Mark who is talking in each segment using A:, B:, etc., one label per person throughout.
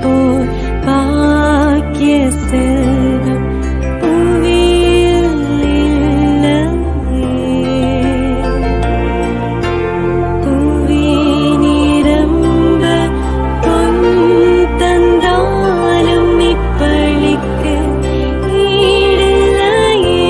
A: போல் பாக்கிய செல்வம் புவியில் இல்லையே. புவி நிரம்ப பொன் தந்தாலும் இப்பளிக்கு ஈடில்லையே.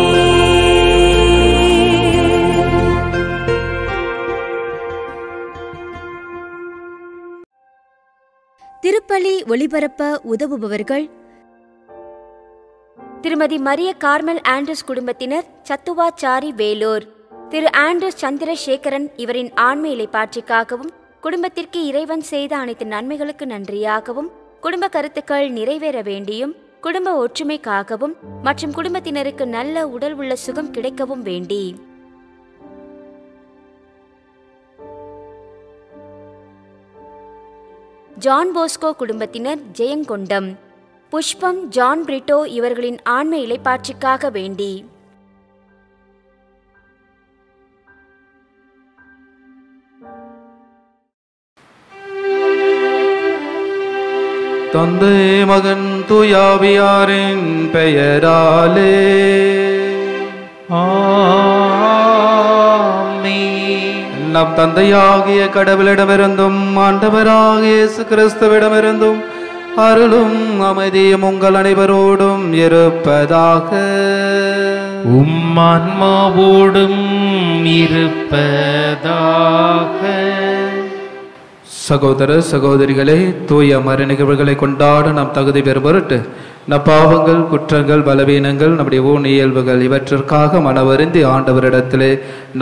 B: திருப்பலி ஒளிபரப்ப உதவுபவர்கள்: திருமதி மரிய கார்மல் ஆண்ட்ரூஸ் குடும்பத்தினர், சத்துவாச்சாரி, வேலூர். திரு ஆண்ட்ரூஸ் சந்திரசேகரன் இவரின் ஆன்ம இளைப்பாற்றிக்காகவும் குடும்பத்திற்கு இறைவன் செய்த அனைத்து நன்மைகளுக்கு நன்றியாகவும் குடும்ப கருத்துக்கள் நிறைவேற வேண்டியும் குடும்ப ஒற்றுமைக்காகவும் மற்றும் குடும்பத்தினருக்கு நல்ல உடல் உள்ள சுகம் கிடைக்கவும் வேண்டி. ஜான் போஸ்கோ குடும்பத்தினர், ஜெயங்கொண்டம். புஷ்பம், ஜான் பிரிட்டோ இவர்களின் ஆன்ம இளைப்பாற்றிக்காக வேண்டி.
C: தந்தை மகன் தூயாவியாரின் பெயராலே நம் தந்தையாகிய கடவுளிடமிருந்தும் ஆண்டவராகிய இயேசு கிறிஸ்துவிடமிருந்தும் அருளும் அமைதியும் உங்கள் அனைவரோடும் இருப்பதாக.
D: உம்மான்மாவோடும் இருப்பதாக.
C: சகோதர சகோதரிகளே, தூய மறை நிகழ்வுகளை கொண்டாட நாம் தகுதி பெறும் பொருட்டு நம் பாவங்கள், குற்றங்கள், பலவீனங்கள், நம்முடைய ஊன் இயல்புகள் இவற்றிற்காக மனவருந்தி ஆண்டவரிடத்திலே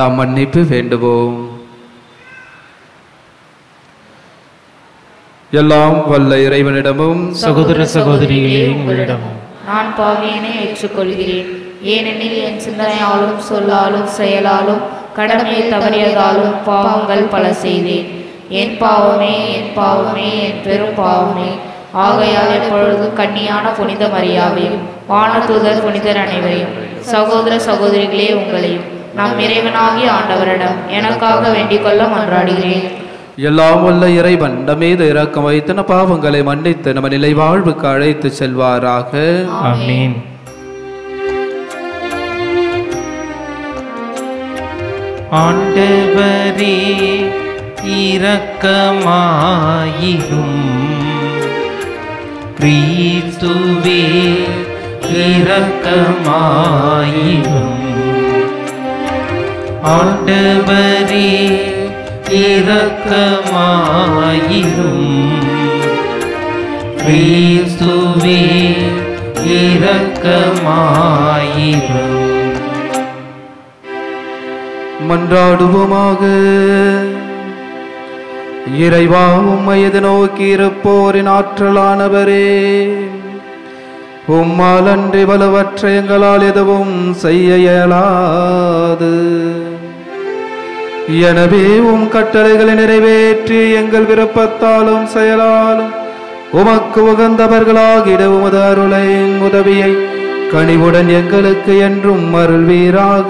C: நாம் மன்னிப்பு வேண்டுவோம். எல்லாம் வல்ல இறைவனிடமும்
D: சகோதர சகோதரிகளே உங்களிடமும்
E: நான் பாவியனை ஏற்றுக்கொள்கிறேன். ஏனெனில் என் சிந்தனையாலும் சொல்லாலும் செயலாலும் கடமையை தவறியதாலும் பாவங்கள் பல செய்தேன். என் பாவமே, என் பாவமே, என் பெரும் பாவமே. ஆகையால் எப்பொழுது கன்னியான புனித மரியாவையும் வானதூதர் புனிதர் அனைவரையும் சகோதர சகோதரிகளே உங்களையும் நம் இறைவனாகிய ஆண்டவரிடம் எனக்காக வேண்டிக் கொள்ள மன்றாடுகிறேன்.
C: எல்லாம் வல்ல இறைவன் நம் மீது இரக்கம் வைத்து நம் பாவங்களை மன்னித்து நம்ம நிலை வாழ்வுக்கு அழைத்து செல்வாராக.
D: ஆமென். ஆண்டவரே இரக்கமாயிரும். கிறிஸ்துவே இரக்கமாயிரும். ஆண்டவரே இரக்கமாயிரும். கிறிஸ்துவே இரக்கமாயிரும்.
C: மன்றாடுவோமாக. இறைவா, உம்மை எதிர்நோக்கி இருப்போரின் ஆற்றலானவரே, உம்மால் அன்றி வலுவற்ற எங்களால் எதுவும் செய்ய இயலாது. எனவே உம் கட்டளைகளை நிறைவேற்றி எங்கள் விருப்பத்தாலும் செயலாலும் உமக்கு உகந்தவர்களாகிட உமது அருளை, உதவியை கனிவுடன் எங்களுக்கு என்றும் அருள்வீராக.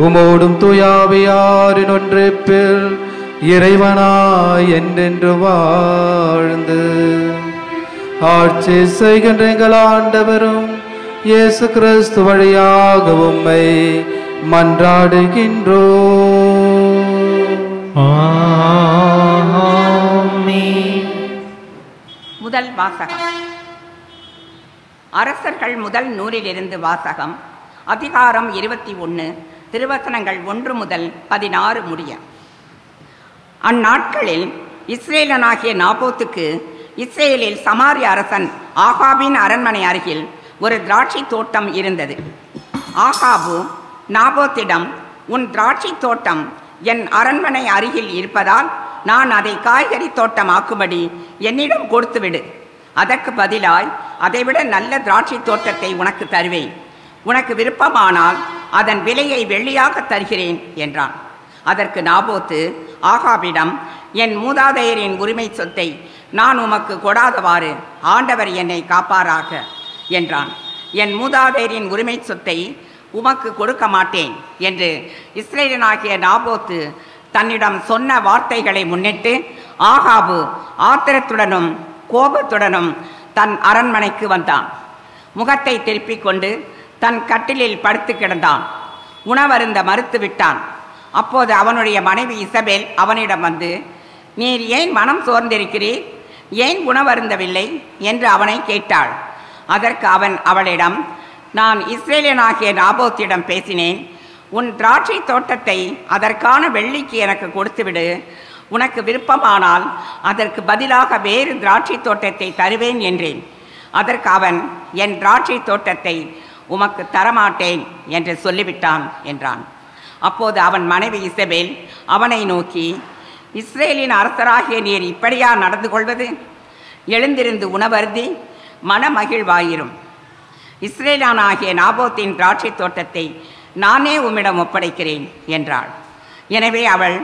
C: உமோடும் தூயாவியாரின் ஒன்றிப்பில் இறைவனாய் என்றென்று வாழ்ந்து ஆட்சி செய்கின்ற எங்கள் ஆண்டவரும் இயேசு கிறிஸ்து வழியாக உம்மை மன்றாடுகின்றோம்.
D: ஆமென்.
F: முதல் வாசகம். அரசர்கள் முதல் நூலிலிருந்து வாசகம். அதிகாரம் 21, திருவசனங்கள் 1 முதல் 16 முடிய. அந்நாட்களில் இஸ்ரேலனாகிய நாபோத்துக்கு இஸ்ரேலில் சமாரிய அரசன் ஆகாபின் அரண்மனை அருகில் ஒரு திராட்சை தோட்டம் இருந்தது. ஆகாபு நாபோத்திடம், உன் திராட்சை தோட்டம் என் அரண்மனை அருகில் இருப்பதால் நான் அதை காய்கறி தோட்டமாக்கும்படி என்னிடம் கொடுத்துவிடு. அதற்கு பதிலாய் அதைவிட நல்ல திராட்சை தோட்டத்தை உனக்கு தருவேன். உனக்கு விருப்பமானால் அதன் விலையை வெள்ளியாக தருகிறேன் என்றான். அதற்கு நாபோத்து ஆகாபிடம், என் மூதாதையரின் உரிமை சொத்தை நான் உமக்கு கொடாதவாறு ஆண்டவர் என்னை காப்பாராக என்றான். என் மூதாதையரின் உரிமை சொத்தை உமக்கு கொடுக்க மாட்டேன் என்று இஸ்ரேலனாகிய நாபோத்து தன்னிடம் சொன்ன வார்த்தைகளை முன்னிட்டு ஆகாபு ஆத்திரத்துடனும் கோபத்துடனும் தன் அரண்மனைக்கு வந்தான். முகத்தை திருப்பிக் கொண்டு தன் கட்டிலில் படுத்து கிடந்தான். உணவருந்த மறுத்து விட்டான். அப்போது அவனுடைய மனைவி இசபேல் அவனிடம் வந்து, நீர் ஏன் மனம் சோர்ந்திருக்கிறீர், ஏன் உணவருந்தவில்லை என்று அவனை கேட்டாள். அதற்கு அவன் அவளிடம், நான் இஸ்ரேலியனாகிய நாபோத்திடம் பேசினேன். உன் திராட்சை தோட்டத்தை அதற்கான வெள்ளிக்கு எனக்கு கொடுத்துவிடு. உனக்கு விருப்பமானால் அதற்கு பதிலாக வேறு திராட்சை தோட்டத்தை தருவேன் என்றேன். அதற்கு அவன், என் திராட்சை தோட்டத்தை உமக்கு தரமாட்டேன் என்று சொல்லிவிட்டான் என்றான். அப்போது அவன் மனைவி இசபேல் அவனை நோக்கி, இஸ்ரேலின் அரசராகிய நீர் இப்படியா நடந்து கொள்வது? எழுந்திருந்து உணவருந்தி மனமகிழ்வாயிரும். இஸ்ரேலானாகிய நாபோத்தின் திராட்சை தோட்டத்தை நானே உம்மிடம் ஒப்படைக்கிறேன் என்றாள். எனவே அவள்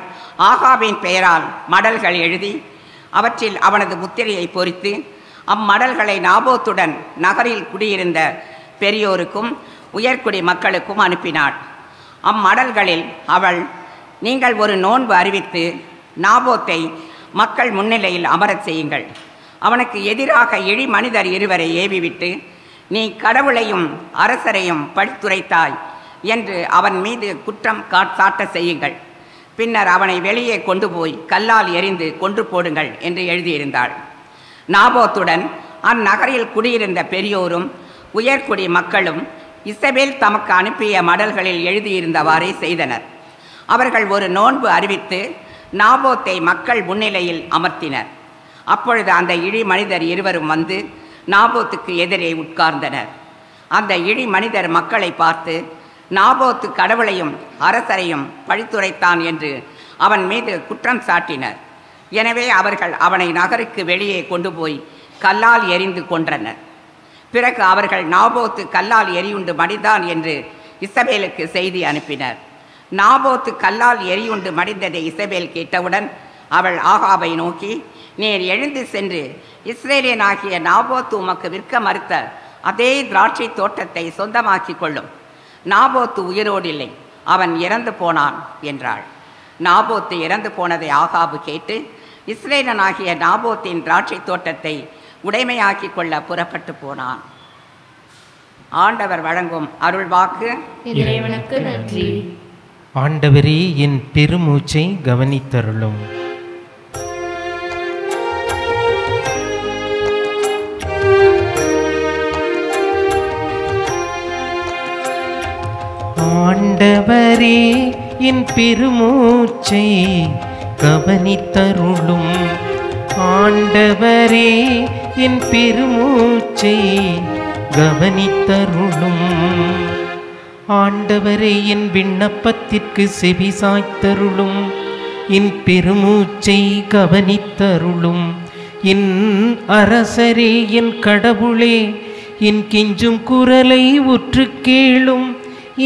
F: ஆகாபின் பெயரால் மடல்கள் எழுதி அவற்றில் அவனது முத்திரையை பொறித்து அம்மடல்களை நாபோத்துடன் நகரில் குடியிருந்த பெரியோருக்கும் உயர்குடி மக்களுக்கும் அனுப்பினாள். அம்மடல்களில் அவள், நீங்கள் ஒரு நோன்பு அறிவித்து நாபோத்தை மக்கள் முன்னிலையில் அமரச் செய்யுங்கள். அவனுக்கு எதிராக இழி மனிதர் இருவரை ஏவிவிட்டு, நீ கடவுளையும் அரசரையும் பழித்துரைத்தாய் என்று அவன் மீது குற்றம் சாட்ட செய்யுங்கள். பின்னர் அவனை வெளியே கொண்டு போய் கல்லால் எறிந்து கொன்று போடுங்கள் என்று எழுதியிருந்தாள். நாபோத்துடன் அந்நகரில் குடியிருந்த பெரியோரும் உயர்குடி மக்களும் இசபேல் தமக்கு அனுப்பிய மடல்களில் எழுதியிருந்தவாறே செய்தனர். அவர்கள் ஒரு நோன்பு அறிவித்து நாபோத்தை மக்கள் முன்னிலையில் அமர்த்தினர். அப்பொழுது அந்த இழி மனிதர் இருவரும் வந்து நாபோத்துக்கு எதிரே உட்கார்ந்தனர். அந்த இழி மனிதர் மக்களை பார்த்து, நாபோத்து கடவுளையும் அரசரையும் பழித்துரைத்தான் என்று அவன் மீது குற்றம் சாட்டினர். எனவே அவர்கள் அவனை நகருக்கு வெளியே கொண்டு போய் கல்லால் எறிந்து கொன்றனர். பிறகு அவர்கள் நாபோத்து கல்லால் எரியுண்டு மடிந்தான் என்று இசபேலுக்கு செய்தி அனுப்பினர். நாபோத்து கல்லால் எரியுண்டு மடிந்ததை இசபேல் கேட்டவுடன் அவள் ஆகாபை நோக்கி, நீர் எழுந்து சென்று இஸ்ரேலியனாகிய நாபோத்து உமக்கு விற்க மறுத்த அதே திராட்சை தோட்டத்தை சொந்தமாக்கி கொள்ளும். நாபோத்து உயிரோடில்லை, அவன் இறந்து போனான் என்றாள். நாபோத்து இறந்து போனதை ஆகாபு கேட்டு இஸ்ரேலனாகிய நாபோத்தின் திராட்சை தோட்டத்தை உடைமையாக்கி கொள்ள புறப்பட்டு போனான். ஆண்டவர் வழங்கும் அருள்வாக்கு.
E: இறைவனுக்கு நன்றி.
D: ஆண்டவரே, என் பெருமூச்சை கவனித்தருளும். ஆண்டவரே, என் பெருமூச்சை கவனித்தருளும். ஆண்டவரே, என் பெருமூச்சை கவனித்தருளும். ஆண்டவரே, என் விண்ணப்பத்திற்கு செவி சாய்த்தருளும். என் பெருமூச்சை கவனித்தருளும். என் அரசரே, என் கடவுளே, என் கெஞ்சும் குரலை உற்று கேளும்.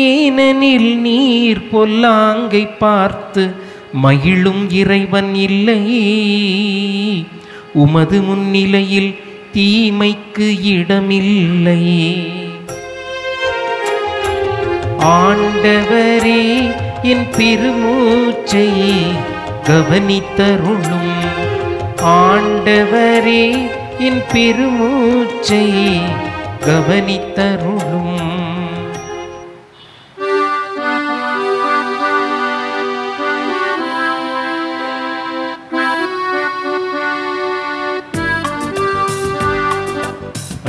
D: ஏனெனில் நீர் பொல்லாங்கை பார்த்து மகிழும் இறைவன் இல்லை. உமது முன்னிலையில் தீமைக்கு இடமில்லை. ஆண்டவரே, என் பெருமூச்சை கவனித்தருளும். ஆண்டவரே, என் பெருமூச்சை கவனித்தருளும்.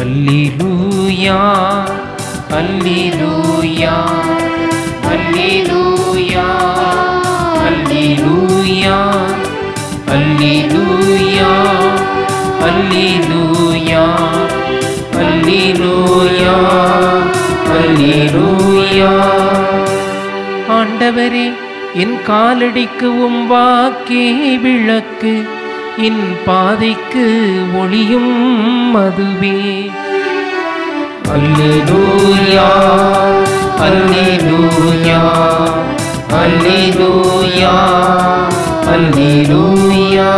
D: அல்லேலூயா, அல்லேலூயா, அல்லேலூயா, அல்லேலூயா, அல்லேலூயா, அல்லேலூயா, அல்லேலூயா, அல்லேலூயா. ஆண்டவரே, என் காலடிக்கு உம் வாக்கே விளக்கு, என் பாதைக்கு ஒளியும் அதுவே. அல்லேலூயா, அல்லேலூயா, அல்லேலூயா, அல்லேலூயா.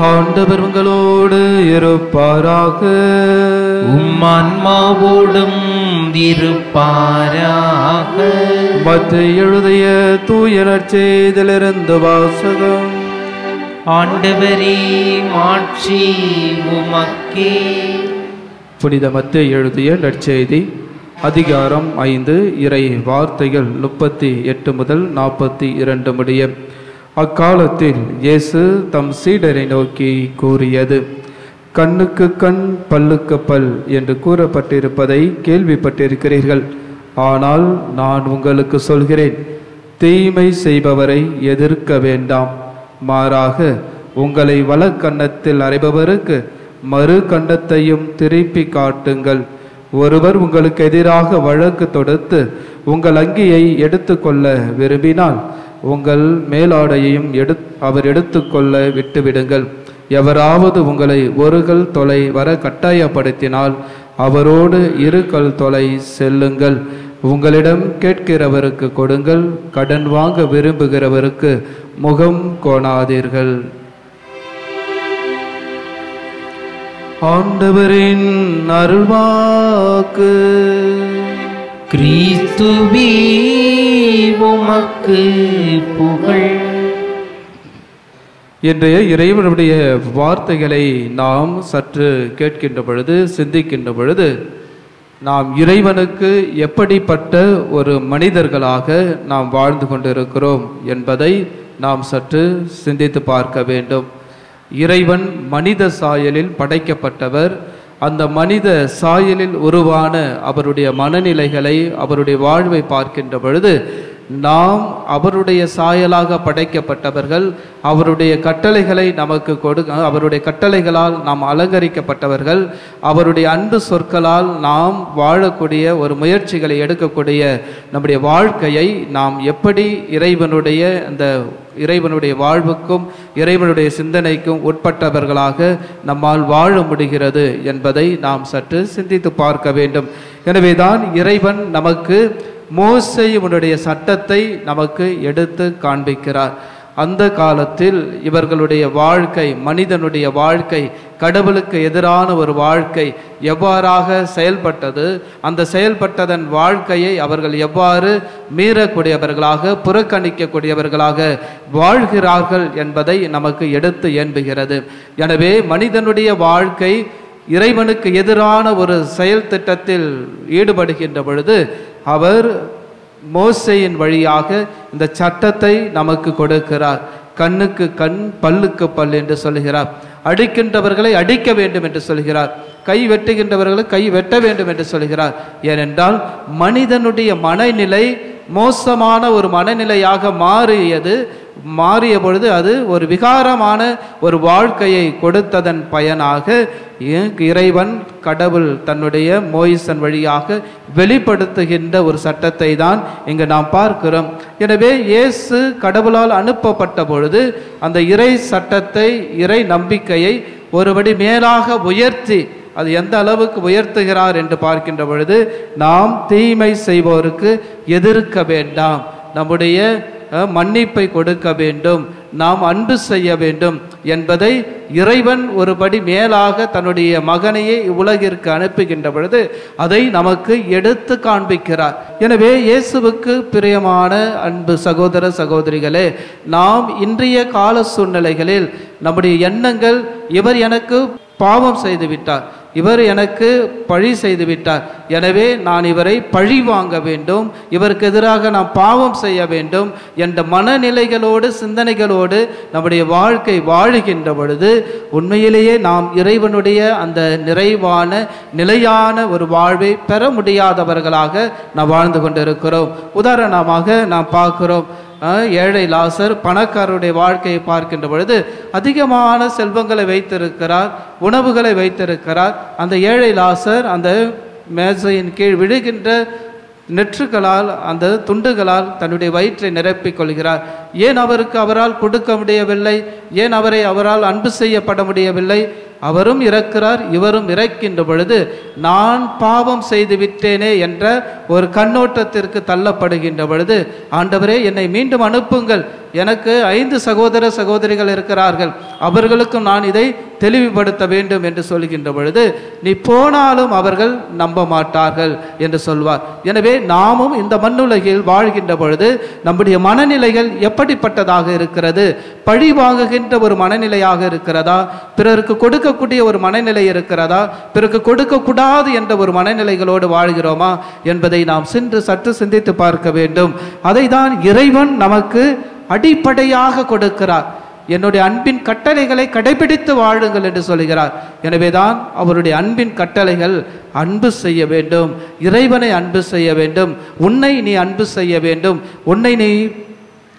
C: ஆண்டவர் உங்களோடு இருப்பாராக.
D: உம்மான்மாவோடும் இருப்பாராக.
C: மத்தேயு எழுதிய தூய நற்செய்தியிலிருந்து வாசகம்.
D: ஆண்டவரே மாட்சி உமக்கே.
C: புனித மத்தேயு எழுதிய நற்செய்தி அதிகாரம் 5 இறை வார்த்தைகள் 38 முதல் 42 முடிய. அக்காலத்தில் இயேசு தம் சீடரை நோக்கி கூறியது: கண்ணுக்கு கண் பல்லுக்கு பல் என்று கூறப்பட்டிருப்பதை கேள்விப்பட்டிருக்கிறீர்கள். ஆனால் நான் உங்களுக்கு சொல்கிறேன், தீமை செய்பவரை எதிர்க்க வேண்டாம். மாறாக உங்களை வலக்கன்னத்தில் அறைபவருக்கு மறு கன்னத்தையும் திருப்பி காட்டுங்கள். ஒருவர் உங்களுக்கு எதிராக வழக்கு தொடுத்து உங்கள் அங்கியை எடுத்துக்கொள்ள விரும்பினால் உங்கள் மேலாடையையும் அவர் எடுத்துக்கொள்ள விட்டுவிடுங்கள். எவராவது உங்களை ஒரு கல் தொலை வர கட்டாயப்படுத்தினால் அவரோடு 2 கல் தொலை செல்லுங்கள். உங்களிடம் கேட்கிறவருக்கு கொடுங்கள், கடன் வாங்க விரும்புகிறவருக்கு முகம் கோணாதீர்கள். ஆண்டவரின் அருள்வாக்கு.
D: கிறிஸ்துவே உமக்கு புகழ்.
C: இன்றைய இறைவனுடைய வார்த்தைகளை நாம் சற்று கேட்கின்ற பொழுது, சிந்திக்கின்ற பொழுது, நாம் இறைவனுக்கு எப்படிப்பட்ட ஒரு மனிதர்களாக நாம் வாழ்ந்து கொண்டிருக்கிறோம் என்பதை நாம் சற்று சிந்தித்து பார்க்க வேண்டும். இறைவன் மனித சாயலில் படைக்கப்பட்டவர். அந்த மனித சாயலில் உருவான அவருடைய மனநிலைகளை, அவருடைய வாழ்வை பார்க்கின்ற பொழுது நாம் அவருடைய சாயலாக படைக்கப்பட்டவர்கள். அவருடைய கட்டளைகளை நமக்கு அவருடைய கட்டளைகளால் நாம் அலங்கரிக்கப்பட்டவர்கள். அவருடைய அன்பு சொற்களால் நாம் வாழக்கூடிய ஒரு முயற்சிகளை எடுக்கக்கூடிய நம்முடைய வாழ்க்கையை நாம் எப்படி இறைவனுடைய வாழ்வுக்கும் இறைவனுடைய சிந்தனைக்கும் உட்பட்டவர்களாக நம்மால் வாழ முடிகிறது என்பதை நாம் சற்று சிந்தித்து பார்க்க வேண்டும். எனவேதான் இறைவன் நமக்கு மோசேயினுடைய சட்டத்தை நமக்கு எடுத்து காண்பிக்கிறார். அந்த காலத்தில் இவர்களுடைய வாழ்க்கை, மனிதனுடைய வாழ்க்கை, கடவுளுக்கு எதிரான ஒரு வாழ்க்கை எவ்வாறாக செயல்பட்டது, அந்த செயல்பட்டதன் வாழ்க்கையை அவர்கள் எவ்வாறு மீறக்கூடியவர்களாக, புறக்கணிக்கக்கூடியவர்களாக வாழ்கிறார்கள் என்பதை நமக்கு எடுத்து ஏன்புகிறது. எனவே மனிதனுடைய வாழ்க்கை இறைவனுக்கு எதிரான ஒரு செயல் திட்டத்தில் ஈடுபடுகின்ற பொழுது அவர் மோசேயின் வழியாக இந்த சட்டத்தை நமக்கு கொடுக்கிறார். கண்ணுக்கு கண் பல்லுக்கு பல் என்று சொல்கிறார். அடிக்கின்றவர்களை அடிக்க வேண்டும் என்று சொல்கிறார். கை வெட்டுகின்றவர்களை கை வெட்ட வேண்டும் என்று சொல்கிறார். ஏனென்றால் மனிதனுடைய மனநிலை மோசமான ஒரு மனநிலையாக மாறிய பொழுது அது ஒரு விகாரமான ஒரு வாழ்க்கையை கொடுத்ததன் பயனாக இறைவன் கடவுள் தன்னுடைய மோயிசன் வழியாக வெளிப்படுத்துகின்ற ஒரு சட்டத்தை தான் இங்கு நாம் பார்க்கிறோம். எனவே இயேசு கடவுளால் அனுப்பப்பட்ட பொழுது அந்த இறை சட்டத்தை, இறை நம்பிக்கையை ஒருபடி மேலாக உயர்த்தி, அது எந்த அளவுக்கு உயர்த்துகிறார் என்று பார்க்கின்ற பொழுது, நாம் தீமை செய்வோருக்கு எதிர்க்க வேண்டாம், நம்முடைய மன்னிப்பை கொடுக்க வேண்டும், நாம் அன்பு செய்ய வேண்டும் என்பதை இறைவன் ஒருபடி மேலாக தன்னுடைய மகனையே உலகிற்கு அனுப்புகின்ற பொழுது அதை நமக்கு எடுத்து காண்பிக்கிறார். எனவே இயேசுவுக்கு பிரியமான அன்பு சகோதர சகோதரிகளே, நாம் இன்றைய கால சூழ்நிலைகளில் நம்முடைய எண்ணங்கள், இவர் எனக்கு பாவம் செய்து விட்டார், இவர் எனக்கு பழி செய்து விட்டார், எனவே நான் இவரை பழி வாங்க வேண்டும், இவருக்கு எதிராக நாம் பாவம் செய்ய வேண்டும் என்ற மனநிலைகளோடு, சிந்தனைகளோடு நம்முடைய வாழ்க்கை வாழுகின்ற பொழுது உண்மையிலேயே நாம் இறைவனுடைய அந்த நிறைவான நிலையான ஒரு வாழ்வை பெற முடியாதவர்களாக நாம் வாழ்ந்து கொண்டிருக்கிறோம். உதாரணமாக நாம் பார்க்கிறோம், ஏழை லாசர் பணக்காரருடைய வாழ்க்கையை பார்க்கின்ற பொழுது அதிகமான செல்வங்களை வைத்திருக்கிறார், உணவுகளை வைத்திருக்கிறார். அந்த ஏழை லாசர் அந்த மேசையின் கீழ் விழுகின்ற நெற்றுகளால் அந்த துண்டுகளால் தன்னுடைய வயிற்றை நிரப்பிக் கொள்கிறார். ஏன் அவரால் கொடுக்க முடியவில்லை? ஏன் அவரால் அன்பு செய்யப்பட முடியவில்லை? அவரும் இறக்கிறார், இவரும் இறக்கின்ற பொழுது நான் பாவம் செய்து விட்டேனே என்ற ஒரு கண்ணோட்டத்திற்கு தள்ளப்படுகின்ற பொழுது, ஆண்டவரே என்னை மீண்டும் அனுப்புங்கள், எனக்கு 5 சகோதர சகோதரிகள் இருக்கிறார்கள், அவர்களுக்கும் நான் இதை தெளிவுபடுத்த வேண்டும் என்று சொல்கின்ற பொழுது, நீ போனாலும் அவர்கள் நம்ப மாட்டார்கள் என்று சொல்வார். எனவே நாமும் இந்த மண்ணுலகில் வாழ்கின்ற பொழுது நம்முடைய மனநிலைகள் எப்படிப்பட்டதாக இருக்கிறது? பழி வாங்குகின்ற ஒரு மனநிலையாக இருக்கிறதா? பிறருக்கு கொடுக்கக்கூடிய ஒரு மனநிலை இருக்கிறதா? பிறருக்கு கொடுக்கக்கூடாது என்ற ஒரு மனநிலைகளோடு வாழ்கிறோமா என்பதை நாம் சற்று சிந்தித்து பார்க்க வேண்டும். அதை தான் இறைவன் நமக்கு அடிப்படையாக கொடுக்கிறார். என்னுடைய அன்பின் கட்டளைகளை கடைபிடித்து வாழுங்கள் என்று சொல்கிறார். எனவேதான் அவருடைய அன்பின் கட்டளைகள் அன்பு செய்ய வேண்டும், இறைவனை அன்பு செய்ய வேண்டும், உன்னை நீ அன்பு செய்ய வேண்டும், உன்னை நீ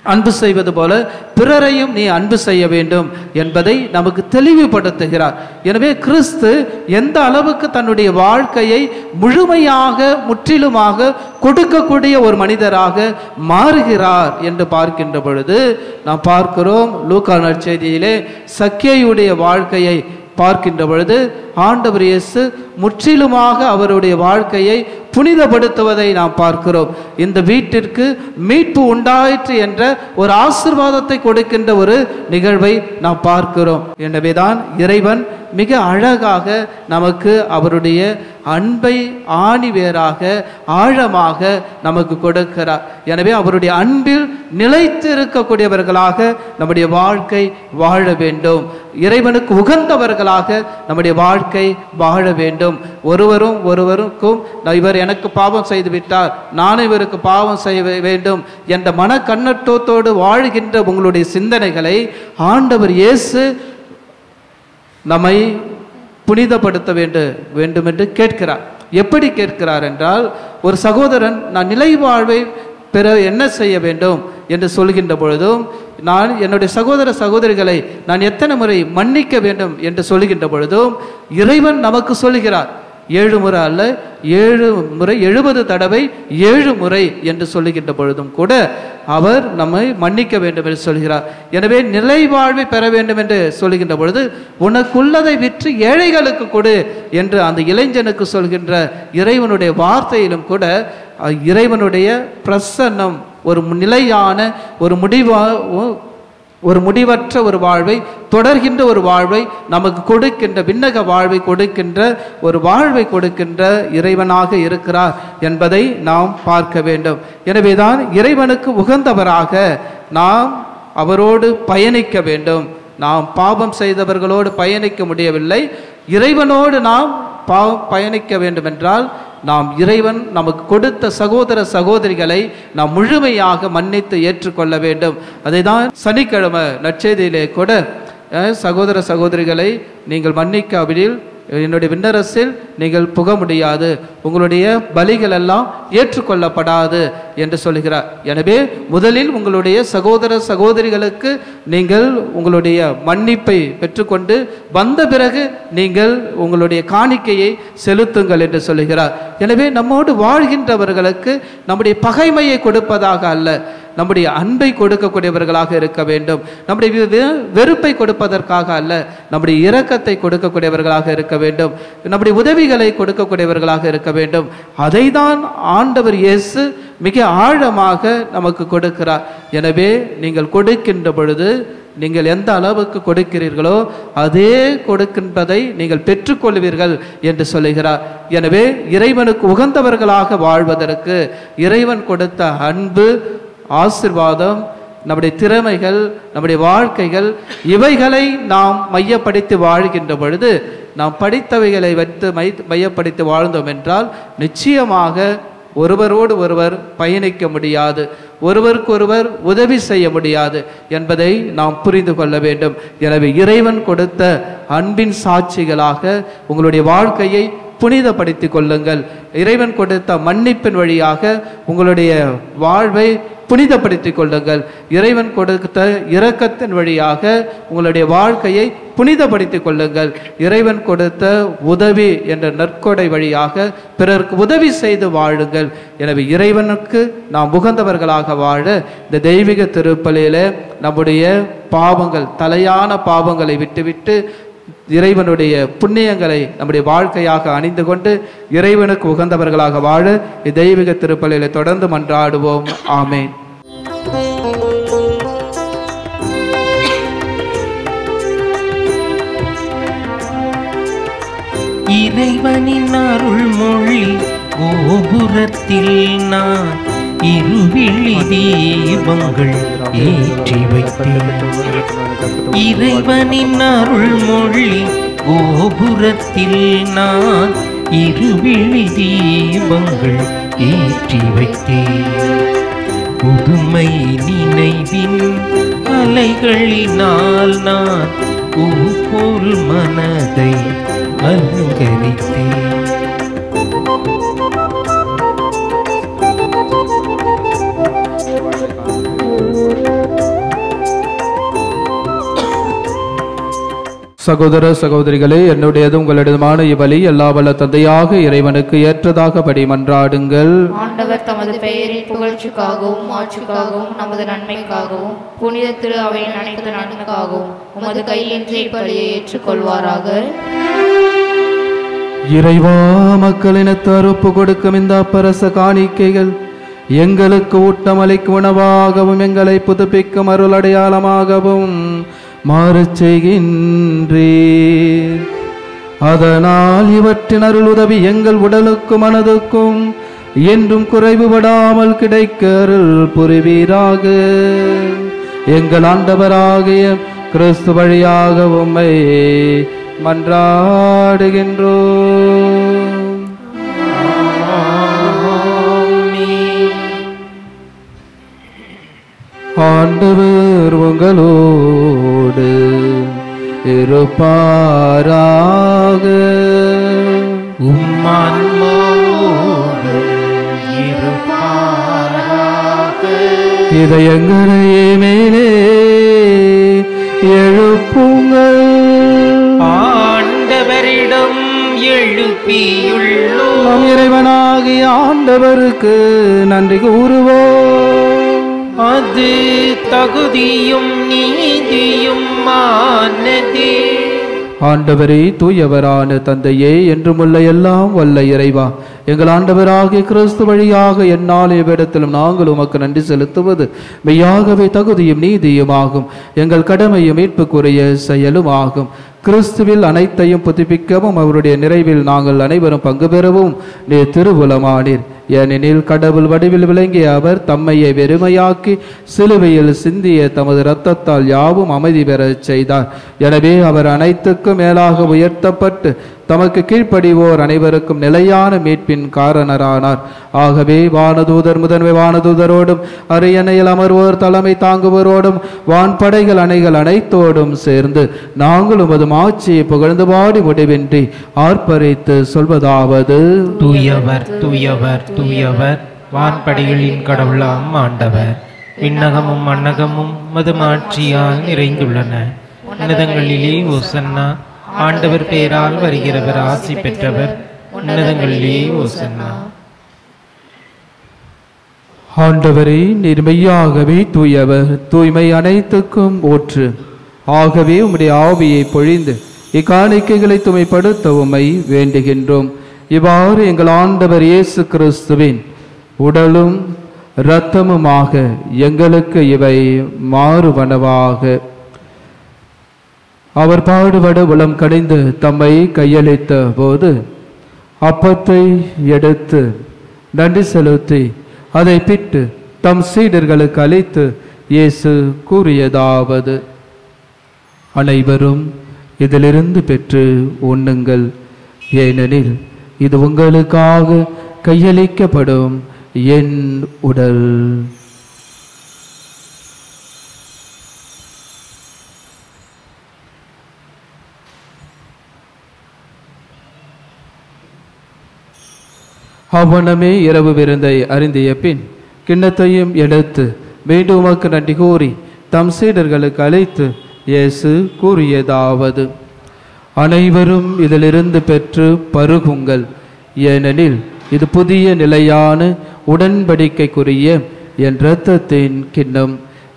C: அன்பு செய்வது போல பிறரையும் நீ அன்பு செய்ய வேண்டும் என்பதை நமக்கு தெளிவுபடுத்துகிறார். எனவே கிறிஸ்து எந்த அளவுக்கு தன்னுடைய வாழ்க்கையை முழுமையாக முற்றிலுமாக கொடுக்கக்கூடிய ஒரு மனிதராக மாறுகிறார் என்று பார்க்கின்ற பொழுது நாம் பார்க்கிறோம். லூக்கா நற்செய்தியிலே சக்கேயுடைய வாழ்க்கையை பார்க்கின்ற பொழுது ஆண்டவர் இயேசு முற்றிலுமாக அவருடைய வாழ்க்கையை புனிதப்படுத்துவதை நாம் பார்க்கிறோம். இந்த வீட்டிற்கு மீட்பு உண்டாயிற்று என்ற ஒரு ஆசீர்வாதத்தை கொடுக்கின்ற ஒரு நிகழ்வை நாம் பார்க்கிறோம். எனவேதான் இறைவன் மிக அழகாக நமக்கு அவருடைய அன்பை ஆணிவேராக ஆழமாக நமக்கு கொடுக்கிறார். எனவே அவருடைய அன்பில் நிலைத்து இருக்கக்கூடியவர்களாக நம்முடைய வாழ்க்கை வாழ வேண்டும். இறைவனுக்கு உகந்தவர்களாக நம்முடைய வாழ்க்கை வாழ வேண்டும். ஒருவருக்கும் இவர் எனக்கு பாவம் செய்து விட்டார், நான் இவருக்கு பாவம் செய்ய வேண்டும் என்ற மன கண்ணோட்டத்தோடு வாழ்கின்ற உங்களுடைய சிந்தனைகளை ஆண்டவர் இயேசு நம்மை புனிதப்படுத்த வேண்டும் என்று கேட்கிறார். எப்படி கேட்கிறார் என்றால், ஒரு சகோதரன் நான் நிலை வாழ்வை பெற என்ன செய்ய வேண்டும் என்று சொல்கின்ற பொழுதும், நான் என்னுடைய சகோதர சகோதரிகளை நான் எத்தனை முறை மன்னிக்க வேண்டும் என்று சொல்கின்ற பொழுதும் இறைவன் நமக்கு சொல்கிறார். 7 முறை அல்ல, 7 முறை 70 தடவை 7 முறை என்று சொல்லுகின்ற பொழுதும் கூட அவர் நம்மை மன்னிக்க வேண்டும் என்று சொல்கிறார். எனவே நிலை வாழ்வை பெற வேண்டும் என்று சொல்லுகின்ற பொழுது உனக்குள்ளதை விற்று ஏழைகளுக்கு கொடு என்று அந்த இளைஞனுக்கு சொல்கின்ற இறைவனுடைய வார்த்தையிலும் கூட இறைவனுடைய பிரசன்னம் ஒரு நிலையான ஒரு முடிவற்ற ஒரு வாழ்வை, தொடர்கின்ற ஒரு வாழ்வை நமக்கு கொடுக்கின்ற, விண்ணக வாழ்வை கொடுக்கின்ற ஒரு வாழ்வை கொடுக்கின்ற இறைவனாக இருக்கிறார் என்பதை நாம் பார்க்க வேண்டும். எனவேதான் இறைவனுக்கு உகந்தவராக நாம் அவரோடு பயணிக்க வேண்டும். நாம் பாவம் செய்தவர்களோடு பயணிக்க முடியவில்லை, இறைவனோடு நாம் பயணிக்க வேண்டும் என்றால் நாம் இறைவன் நமக்கு கொடுத்த சகோதர சகோதரிகளை நாம் முழுமையாக மன்னித்து ஏற்றுக்கொள்ள வேண்டும். அதை தான் சனிக்கிழமை நற்செய்தியிலே கூட சகோதர சகோதரிகளை நீங்கள் மன்னிக்காவிடில் என்னுடைய விண்ணரசில் நீங்கள் புக முடியாது, உங்களுடைய பலிகள் எல்லாம் ஏற்றுக்கொள்ளப்படாது என்று சொல்கிறார். எனவே முதலில் உங்களுடைய சகோதர சகோதரிகளுக்கு நீங்கள் உங்களுடைய மன்னிப்பை பெற்றுக்கொண்டு வந்த பிறகு நீங்கள் உங்களுடைய காணிக்கையை செலுத்துங்கள் என்று சொல்கிறார். எனவே நம்மோடு வாழ்கின்றவர்களுக்கு நம்முடைய பகைமையை கொடுப்பதாக அல்ல, நம்முடைய அன்பை கொடுக்கக்கூடியவர்களாக இருக்க வேண்டும். நம்முடைய வெறுப்பை கொடுப்பதற்காக அல்ல, நம்முடைய இரக்கத்தை கொடுக்கக்கூடியவர்களாக இருக்க வேண்டும். நம்முடைய உதவிகளை கொடுக்கக்கூடியவர்களாக இருக்க வேண்டும். அதை தான் ஆண்டவர் இயேசு மிக ஆழமாக நமக்கு கொடுக்கிறார். எனவே நீங்கள் கொடுக்கின்ற பொழுது நீங்கள் எந்த அளவுக்கு கொடுக்கிறீர்களோ அதே கொடுக்கின்றதை நீங்கள் பெற்றுக்கொள்வீர்கள் என்று சொல்லுகிறார். எனவே இறைவனுக்கு உகந்தவர்களாக வாழ்வதற்கு இறைவன் கொடுத்த அன்பு, ஆசீர்வாதம், நம்முடைய திறமைகள், நம்முடைய வாழ்க்கைகள், இவைகளை நாம் மையப்படுத்தி வாழ்கின்ற பொழுது, நாம் படித்தவைகளை வைத்து மையப்படுத்தி வாழ்ந்தோம் என்றால் நிச்சயமாக ஒருவரோடு ஒருவர் பயணிக்க முடியாது, ஒருவருக்கொருவர் உதவி செய்ய முடியாது என்பதை நாம் புரிந்து கொள்ள வேண்டும். எனவே இறைவன் கொடுத்த அன்பின் சாட்சிகளாக உங்களுடைய வாழ்க்கையை புனிதப்படுத்திக் கொள்ளுங்கள். இறைவன் கொடுத்த மன்னிப்பின் வழியாக உங்களுடைய வாழ்வை புனிதப்படுத்திக் கொள்ளுங்கள். இறைவன் கொடுத்த இரக்கத்தின் வழியாக உங்களுடைய வாழ்க்கையை புனிதப்படுத்திக் கொள்ளுங்கள். இறைவன் கொடுத்த உதவி என்ற நற்கொடை வழியாக பிறருக்கு உதவி செய்து வாழுங்கள். எனவே இறைவனுக்கு நாம் உகந்தவர்களாக வாழ இந்த தெய்வீக திருப்பலியில நம்முடைய பாவங்கள், தலையான பாவங்களை விட்டுவிட்டு இறைவனுடைய புண்ணியங்களை நம்முடைய வாழ்க்கையாக அணிந்து கொண்டு இறைவனுக்கு உகந்தவர்களாக வாழ தெய்வீக திருப்பலியில தொடர்ந்து மன்றாடுவோம். ஆமென்.
D: இறைவனின் அருள்மொழி கோபுரத்தில் நான் இருவிழி தீபங்கள் ஏற்றி வைத்தேன். இறைவனின் அருள்மொழி கோபுரத்தில் நான் இருவிழி தீபங்கள் ஏற்றி வைத்தேன். புதுமை நினைவின் அலைகளினால் நான் போல் மனதை அலங்கரித்தேன்.
C: சகோதர சகோதரிகளே, என்னுடையது உங்களிடமான இவ்வழி எல்லா வல்ல தந்தையாக இறைவனுக்கு ஏற்றதாகபடி மன்றாடுங்கள்.
E: ஆண்டவர் தமது பெயரின் புகழ்ச்சிக்காகவும் ஆட்சிக்காகவும் நமது நன்மைக்காகவும் புனித திரு அவையின் அனைத்து நன்மைக்காகவும் உமது கையின்றி பலியை ஏற்றுக்கொள்வாராக.
C: இறைவா, மக்களினத்து அறுப்பு கொடுக்கும் இந்த அப்பரச காணிக்கைகள் எங்களுக்கு ஊட்டமளிக்கும் உணவாகவும் எங்களை புதுப்பிக்கும் அருள் அடையாளமாகவும் மாறச் செய்கின்றீர். அதனால் இவற்றின் அருள் உதவி எங்கள் உடலுக்கும் மனதுக்கும் என்றும் குறைவுபடாமல் கிடைக்க அருள் புரிவீராக. எங்கள் ஆண்டவராகிய கிறிஸ்து வழியாக உம்மை மன்றாடுகின்றோம். ஆண்டவர் உங்களோடு இருப்பாராக.
D: உம்மான்மாவோடு இருப்பாராக.
C: இதயங்களையே மேலே எழுப்புங்கள்.
D: ஆண்டவரிடம் எழுப்பியுள்ளோம்.
C: நம் இறைவனாகிய ஆண்டவருக்கு நன்றி கூறுவோம்.
D: அது தகுதியும் நீதியும் ஆனதே.
C: ஆண்டவரே, தூயவரான தந்தையே, என்றுமுள்ள எல்லாம் வல்ல இறைவா, எங்கள் ஆண்டவராகிய கிறிஸ்து வழியாக என்னால் எவ்விடத்திலும் நாங்கள் உமக்கு நன்றி செலுத்துவது மெய்யாகவே தகுதியும் நீதியும் ஆகும். எங்கள் கடமையும் மீட்புக்குரிய செயலும் ஆகும். கிறிஸ்துவில் அனைத்தையும் புதுப்பிக்கவும் அவருடைய நிறைவில் நாங்கள் அனைவரும் பங்கு பெறவும் நீர் திருவுலமானீர். ஏனெனில் கடவுள் வடிவில் விளங்கிய அவர் தம்மையை வெறுமையாக்கி சிலுவையில் சிந்திய தமது இரத்தத்தால் யாவும் அமைதி பெறச் செய்தார். எனவே அவர் அனைத்துக்கும் மேலாக உயர்த்தப்பட்டு தமக்கு கீழ்ப்படிவோர் அனைவருக்கும் நிலையான மீட்பின் காரணரானார். ஆகவே வானதூதர் முதன்மை வானதூதரோடும் அரியணையில் அமர்வோர் தலைமை தாங்குவோரோடும் வான்படைகள் அணைகள் அனைத்தோடும் சேர்ந்து நாங்கள் உமது ஆட்சியை புகழ்ந்து பாடி முடிவின்றி ஆர்ப்பரித்து சொல்வதாவது:
D: தூயவர் தூயவர் தூயவர், வான்படைகளின் கடவுளாம் ஆண்டவர். விண்ணகமும் மண்ணகமும் மது மாட்சியால் நிறைந்துள்ளன. உன்னதங்களிலே ஓசன்னா. ஆண்டவர் பெயரால் வருகிறவர் ஆசி பெற்றவர். உன்னதங்களிலே ஓசன்னா.
C: ஆண்டவரே, நீர் மெய்யாகவே தூயவர், தூய்மை அனைத்துக்கும் ஊற்று. ஆகவே உம்முடைய ஆவியை பொழிந்து இக்காணிக்கைகளை தூய்மைப்படுத்த உம்மை வேண்டுகின்றோம். இவ்வாறு எங்கள் ஆண்டவர் இயேசு கிறிஸ்துவின் உடலும் இரத்தமுமாக எங்களுக்கு இவை மாறுவனவாக. அவர் பாடுபட உளம் கடிந்து தம்மை கையளித்த போது அப்பத்தை எடுத்து நன்றி செலுத்தி அதை பிட்டு தம் சீடர்களுக்கு அளித்து இயேசு கூறியதாவது: அனைவரும் இதிலிருந்து பெற்று உண்ணுங்கள், ஏனெனில் இது உங்களுக்காக கையளிக்கப்படும் என் உடல். அவ்வனமே இரவு விருந்தை அருந்திய பின் கிண்ணத்தையும் எடுத்து மீண்டும் உமக்கு நன்றி கூறி தம் சீடர்களுக்கு அழைத்து இயேசு கூறியதாவது: அனைவரும் இதிலிருந்து பெற்று பருகுங்கள், ஏனெனில் இது புதிய நிலையான உடன்படிக்கைக்குரிய என் இரத்தத்தின் கிண்ணம்.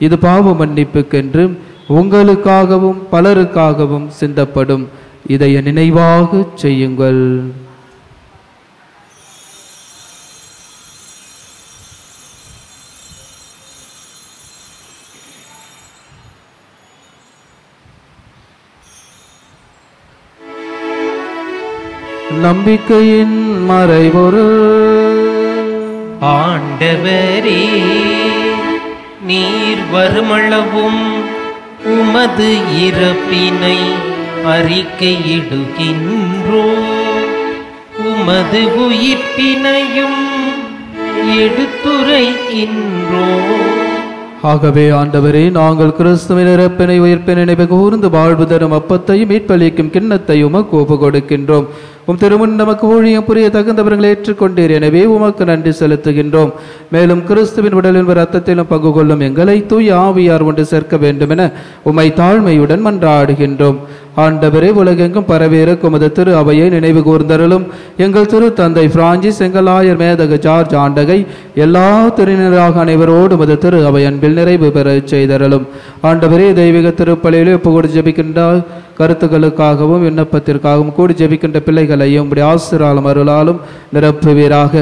C: இது பாவ மன்னிப்புக்கென்று உங்களுக்காகவும் பலருக்காகவும் சிந்தப்படும். இதை நினைவாக செய்யுங்கள். நம்பிக்கையின் மறைபொருள்.
D: ஆண்டவரே, நீர் வருமளவும் உமது இறப்பினை அறிக்கையிடுகின்றோ, உமது உயிர்ப்பினையும் எடுத்துரைக்கின்றோ.
C: ஆகவே ஆண்டவரே, நாங்கள் கிறிஸ்துவின் இறப்பினை உயிர்ப்பினை நினைவு கூர்ந்து வாழ்வு தரும் அப்பத்தையும் மீட்பளிக்கும் கிண்ணத்தையும் உமக்கு ஒப்புக் கொடுக்கின்றோம். உம் திருமுன் நமக்கு ஊழியம் புரிய தகுந்தவர்களை ஏற்றுக்கொண்டீர். எனவே உமக்கு நன்றி செலுத்துகின்றோம். மேலும் கிறிஸ்துவின் உடலின் இரத்தத்திலும் பங்கு கொள்ளும் எங்களை தூய ஆவியார் ஒன்று சேர்க்க வேண்டும் என உம்மை தாழ்மையுடன் மன்றாடுகின்றோம். ஆண்டவரே, உலகெங்கும் பரவியிருக்கும் உமது திரு அவையை நினைவு கூர்ந்தருளும். எங்கள் திரு தந்தை பிரான்சிஸ், எங்கள் ஆயர் மேதகு ஜார்ஜ் ஆண்டகை, எல்லா திருநராக அனைவரோடு உமது திரு அவை அன்பில் நிறைவு பெற செய்தருளும். ஆண்டவரே, தெய்வீக திருப்பலியிலே ஒப்புக்கொடு ஜெபிக்கின்ற கருத்துக்களுக்காகவும் விண்ணப்பத்திற்காகவும் கூடி ஜெபிக்கின்ற பிள்ளைகளையும் உம்முடைய ஆசிராலும் அருளாலும் நிரப்புவீராக.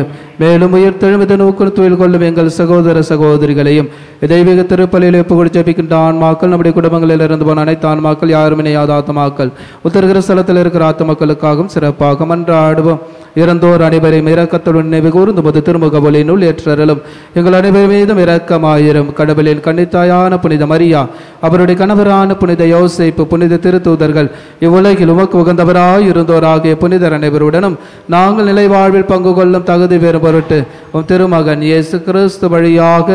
C: மேலும் உயிர்த்தெழுமித நோக்கில் தொழில் கொள்ளும் எங்கள் சகோதர சகோதரிகளையும் தெய்வீக திருப்பலியில் ஒப்புக்கொடு ஜெபிக்கின்ற ஆன்மாக்கள், நம்முடைய குடும்பங்களில் இருந்து போன அனைத்து ஆன்மாக்கள், யாரும் இணையாத ஆத்மாக்கள், உத்தரகிற ஸ்தலத்தில் இருக்கிற ஆத்மாக்களுக்காகவும் சிறப்பாக மன்றாடுவோம். இறந்தோர் அனைவரையும் இரக்கத்துடன் நினைவு கூர்ந்து உமது திருமுக ஒளியினுள் ஏற்றருளும். எங்கள் அனைவர் மீதும் இரக்கமாயிரும். கடவுளின் கன்னித்தாயான புனித மரியா, அவருடைய கணவரான புனித யோசேப்பு, புனித திருத்தூதர்கள், இவ்வுலகில் உமக்கு உகந்தவராய் இருந்தோர் ஆகிய புனிதர் அனைவருடனும் நாங்கள் நிலை வாழ்வில் பங்கு கொள்ளும் தகுதி பெறும் பொருட்டு உம் திருமகன் இயேசு கிறிஸ்து வழியாக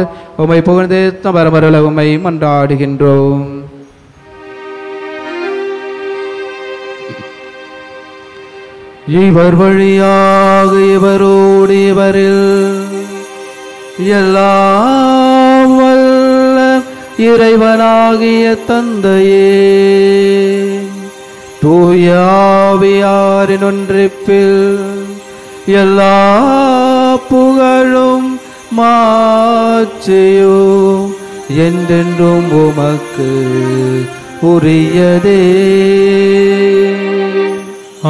C: உம்மை புகழ்ந்தேத்த வரமருள உம்மை மன்றாடுகின்றோம். இவர் வழியாக இவரோடு இவரில் எல்லாம் வல்ல இறைவனாகிய தந்தையே, தூய ஆவியாரின் ஒன்றிப்பில் எல்லா புகழும் மாட்சியும் என்றென்றும் உமக்கு உரியதே.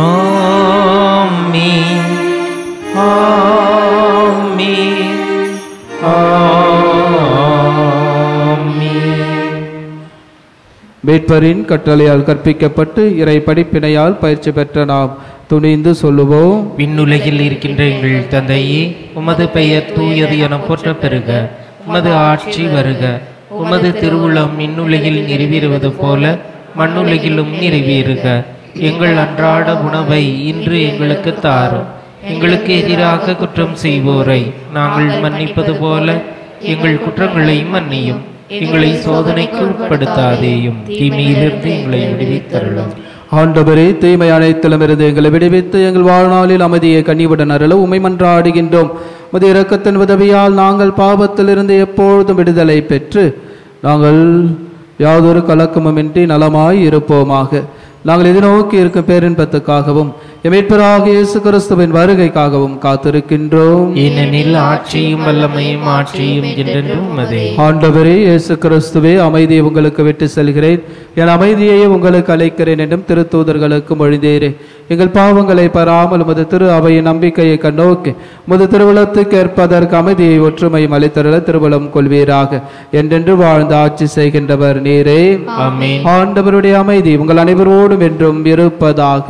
D: ஆமென், ஆமென், ஆமென்.
C: மீட்பரின் கட்டளையால் கற்பிக்கப்பட்டு இறை படிப்பினையால் பயிற்சி பெற்ற நாம் துணிந்து சொல்லுவோம்:
D: விண்ணுலகில் இருக்கின்ற எங்கள் தந்தையே, உமது பெயர் தூயது என போற்ற பெறுக. உமது ஆட்சி வருக. உமது திருவுளம் விண்ணுலகில் நிறைவேறுவது போல மண்ணுலகிலும் நிறைவேறுக. எங்கள் அன்றாட உணவை இன்று எங்களுக்கு தாரும். எங்களுக்கு எதிராக குற்றம் செய்வோரை நாங்கள் மன்னிப்பது போல எங்கள் குற்றங்களை மன்னியும். எங்களை சோதனைக்கு உட்படுத்தாதேயும், தீமையிலிருந்து எங்களை விடுவித்தருளும்.
C: ஆண்டவரே, தீமை அனைத்திலும் இருந்து எங்களை விடுவித்து எங்கள் வாழ்நாளில் அமைதியை கனிவுடன் அருள உம்மை மன்றாடுகின்றோம். உமது இரக்கத்தின் உதவியால் நாங்கள் பாவத்திலிருந்து எப்பொழுதும் விடுதலை பெற்று நாங்கள் யாதொரு கலக்கமுமின்றி நலமாய் இருப்போமாக. நாங்கள் எதிர்நோக்கி இருக்கும் பேரின்பத்துக்காகவும் மீட்பராகிய இயேசு கிறிஸ்துவின் வருகைக்காகவும் காத்திருக்கின்றோம்.
D: ஏனெனில் ஆட்சியும் வல்லமையும் ஆட்சியும் என்றென்றும் உமதே.
C: ஆண்டவரே இயேசு கிறிஸ்துவே, அமைதியை உங்களுக்கு விட்டு செல்கிறேன், என் அமைதியையே உங்களுக்கு அளிக்கிறேன் என்றும் திருத்தூதர்களுக்கு மொழிந்தீரே. எங்கள் பாவங்களை பாராமல் உமது திரு அவையின் நம்பிக்கையை கண்ணோக்கி உமது திருவுளத்துக்கு ஏற்பதற்கு அமைதியை ஒற்றுமையும் அளித்தருள திருவுளம் கொள்வீராக. என்றென்று வாழ்ந்து ஆட்சி செய்கின்றவர் நீரே.
D: ஆமென்.
C: ஆண்டவருடைய அமைதி உங்கள் அனைவரோடும் என்றும் இருப்பதாக.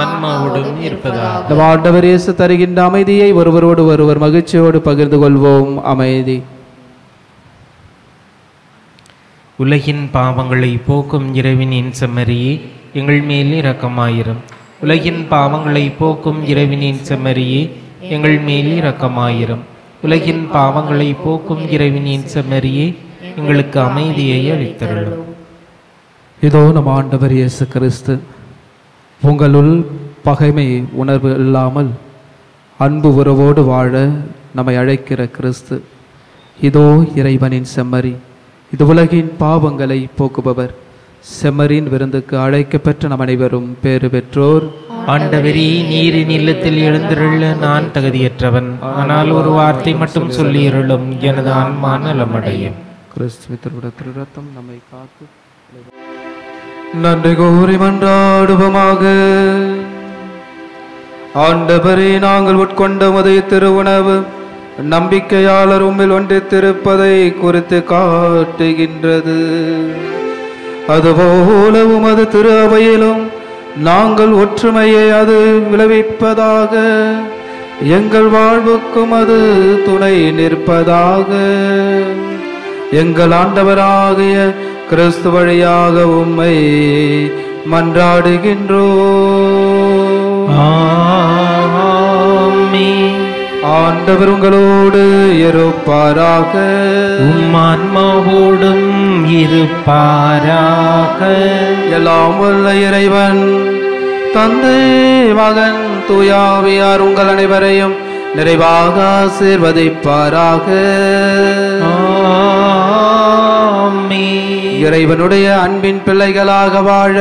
D: ஆன்மாவோடும் இருப்பதாக.
C: இந்த ஆண்டவர் இயேசு தருகின்ற அமைதியை ஒருவரோடு ஒருவர் மகிழ்ச்சியோடு பகிர்ந்து கொள்வோம். அமைதி.
D: உலகின் பாவங்களை போக்கும் இறைவனின் செம்மறியே, எங்கள் மேல் இரக்கமாயிரும். உலகின் பாவங்களை போக்கும் இறைவனின் செம்மறியே, எங்கள் மேல் இரக்கமாயிரும். உலகின் பாவங்களை போக்கும் இறைவனின் செம்மறியே, எங்களுக்கு அமைதியை அளித்தருளும்.
C: இதோ நம் ஆண்டவர் இயேசு கிறிஸ்து உங்களுள் பகைமை உணர்வு இல்லாமல் அன்பு உறவோடு வாழ நம்மை அழைக்கிற கிறிஸ்து. இதோ இறைவனின் செம்மறி, இது உலகின் பாவங்களை போக்குபவர். செம்மறியின் விருந்துக்கு அழைக்கப்பெற்ற நம் அனைவரும் பேறு பெற்றோர்.
D: ஆண்டவரே, நீரின் இல்லத்தில் எழுந்திருள்ள நான் தகுதியற்றவன், ஆனால் ஒரு வார்த்தை மட்டும் சொல்லியிருளும், எனது ஆன்மா நலமடையும்.
C: கிறிஸ்துவின் திரு ரத்தம் நம்மை காத்து. நன்றி கூறி மன்றாடுவோமாக. ஆண்டவரே, நாங்கள் உட்கொண்ட உதய திருவுணவு நம்பிக்கையாளர் உம்மில் ஒன்றித்திருப்பதை குறித்து காட்டுகின்றது. அதுபோல உமது திரு அவையிலும் நாங்கள் ஒற்றுமையை அது விளைவிப்பதாக, எங்கள் வாழ்வுக்கும் அது துணை நிற்பதாக. எங்கள் ஆண்டவராகிய கிறிஸ்து வழியாக உம்மை மன்றாடுகின்றோம்.
D: ஆமென்.
C: ஆண்டவர் உங்களோடு இருப்பாராக.
D: உம்மான்மாவோடும் இருப்பாராக.
C: எல்லாம் வல்ல இறைவன் தந்தை, மகன், தூயாவியார் உங்கள் அனைவரையும் நிறைவாக ஆசீர்வதிப்பாராக.
D: ஆமென்.
C: இறைவனுடைய அன்பின் பிள்ளைகளாக வாழ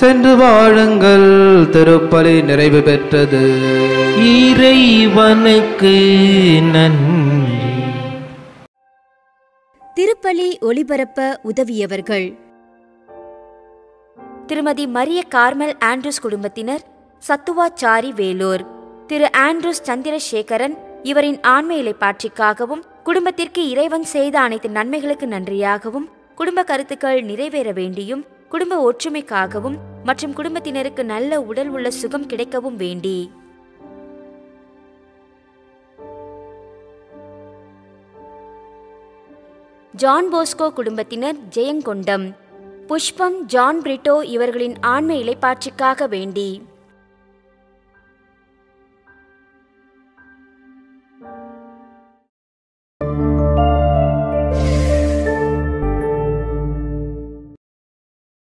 C: சென்று வாழுங்கள். திருப்பலி நிறைவு பெற்றது.
D: இறைவனுக்கு நன்றி.
B: திருப்பலி ஒளிபரப்ப உதவியவர்கள்: திருமதி மரிய கார்மல் ஆண்ட்ரூஸ் குடும்பத்தினர், சத்துவாச்சாரி வேலூர். திரு ஆண்ட்ரூஸ் சந்திரசேகரன் இவரின் ஆன்ம இலைப்பாற்றிக்காகவும் குடும்பத்திற்கு இறைவன் செய்த அனைத்து நன்மைகளுக்கு நன்றியாகவும், குடும்ப கருத்துக்கள் நிறைவேற வேண்டியும், குடும்ப ஒற்றுமைக்காகவும் மற்றும் குடும்பத்தினருக்கு நல்ல உடல் உள்ள சுகம் கிடைக்கவும் வேண்டி ஜான் போஸ்கோ குடும்பத்தினர், ஜெயங்கொண்டம். புஷ்பம், ஜான் பிரிட்டோ இவர்களின் ஆன்ம இலைப்பாற்றிக்காக வேண்டி